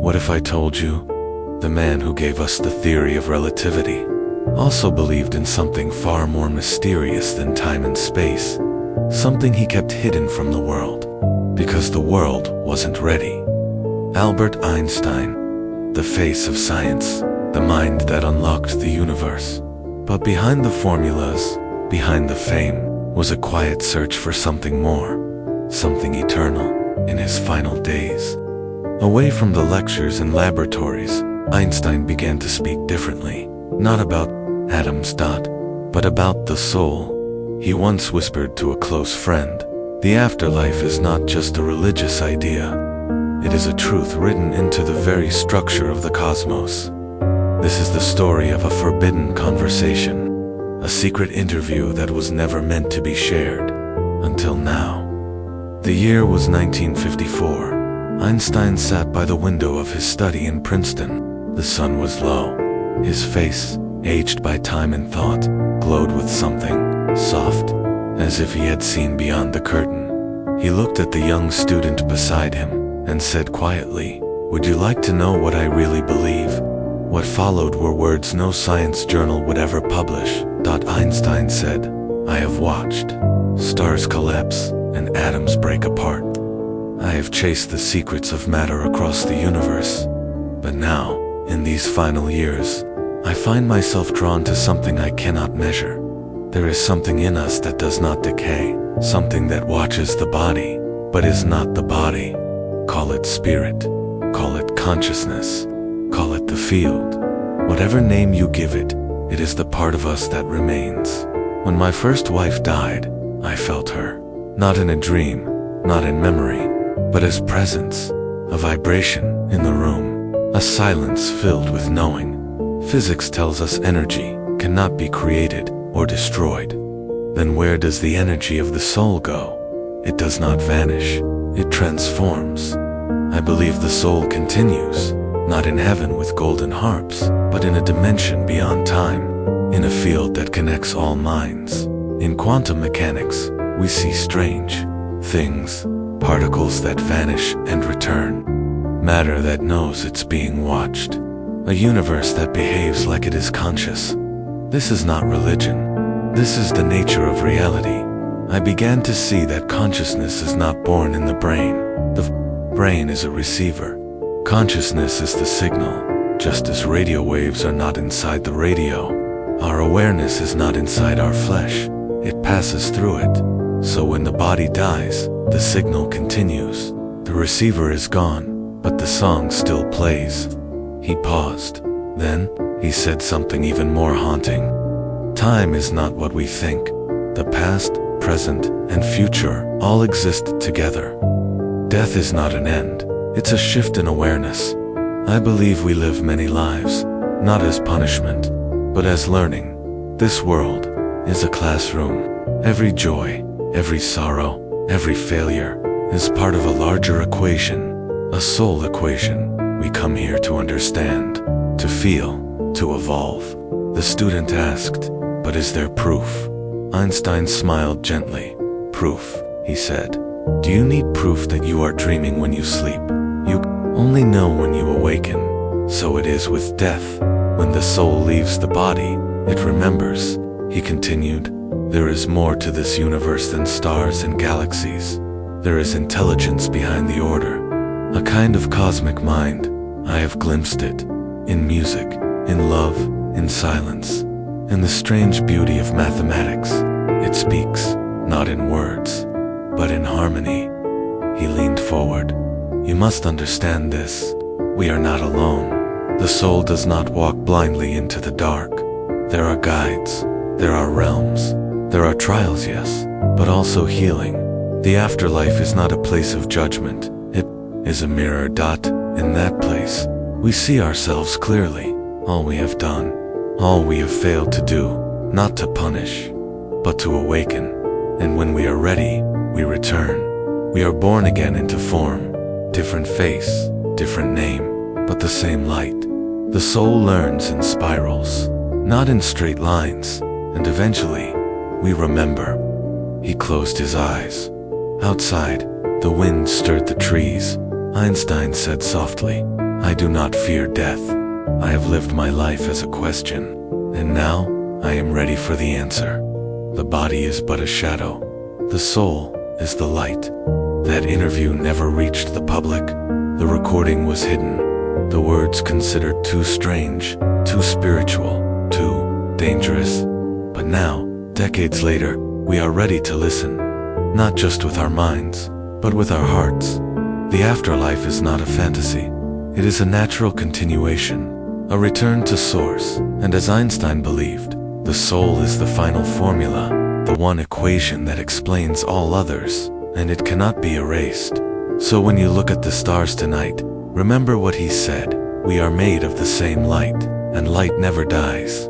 What if I told you? The man who gave us the theory of relativity also believed in something far more mysterious than time and space, something he kept hidden from the world, because the world wasn't ready. Albert Einstein, the face of science, the mind that unlocked the universe. But behind the formulas, behind the fame, was a quiet search for something more, something eternal. In his final days, away from the lectures and laboratories, Einstein began to speak differently, not about atoms, but about the soul. He once whispered to a close friend, "The afterlife is not just a religious idea. It is a truth written into the very structure of the cosmos." This is the story of a forbidden conversation, a secret interview that was never meant to be shared, until now. The year was 1954. Einstein sat by the window of his study in Princeton. The sun was low. His face, aged by time and thought, glowed with something soft, as if he had seen beyond the curtain. He looked at the young student beside him and said quietly, "Would you like to know what I really believe?" What followed were words no science journal would ever publish. Einstein said, "I have watched stars collapse and atoms break apart. I have chased the secrets of matter across the universe. But now, in these final years, I find myself drawn to something I cannot measure. There is something in us that does not decay, something that watches the body, but is not the body. Call it spirit, call it consciousness, call it the field. Whatever name you give it, it is the part of us that remains. When my first wife died, I felt her, not in a dream, not in memory, but as presence, a vibration in the room, a silence filled with knowing. Physics tells us energy cannot be created or destroyed. Then where does the energy of the soul go? It does not vanish, it transforms. I believe the soul continues, not in heaven with golden harps, but in a dimension beyond time, in a field that connects all minds. In quantum mechanics, we see strange things, particles that vanish and return, matter that knows it's being watched, a universe that behaves like it is conscious. This is not religion. This is the nature of reality. I began to see that consciousness is not born in the brain. The brain is a receiver. Consciousness is the signal. Just as radio waves are not inside the radio, our awareness is not inside our flesh. It passes through it. So when the body dies, the signal continues. The receiver is gone, but the song still plays. He paused. Then, he said something even more haunting. Time is not what we think. The past, present, and future all exist together. Death is not an end. It's a shift in awareness. I believe we live many lives, not as punishment, but as learning. This world is a classroom. Every joy, every sorrow, every failure is part of a larger equation, a soul equation. We come here to understand, to feel, to evolve. The student asked, "But is there proof?" Einstein smiled gently. "Proof," he said. "Do you need proof that you are dreaming when you sleep? You only know when you awaken. So it is with death. When the soul leaves the body, it remembers." He continued, "There is more to this universe than stars and galaxies. There is intelligence behind the order, a kind of cosmic mind. I have glimpsed it, in music, in love, in silence, in the strange beauty of mathematics. It speaks, not in words, but in harmony." He leaned forward. "You must understand this. We are not alone. The soul does not walk blindly into the dark. There are guides, there are realms, there are trials, yes, but also healing. The afterlife is not a place of judgment. It is a mirror. In that place, we see ourselves clearly, all we have done, all we have failed to do, not to punish, but to awaken. And when we are ready, we return. We are born again into form, different face, different name, but the same light. The soul learns in spirals, not in straight lines, and eventually, we remember." He closed his eyes. Outside, the wind stirred the trees. Einstein said softly, I do not fear death. I have lived my life as a question, and now I am ready for the answer. The body is but a shadow. The soul is the light. That interview never reached the public. The recording was hidden. The words considered too strange, too spiritual, too dangerous. But now, decades later, we are ready to listen. Not just with our minds, but with our hearts. The afterlife is not a fantasy. It is a natural continuation, a return to source, and as Einstein believed, the soul is the final formula, the one equation that explains all others, and it cannot be erased. So when you look at the stars tonight, remember what he said, we are made of the same light, and light never dies.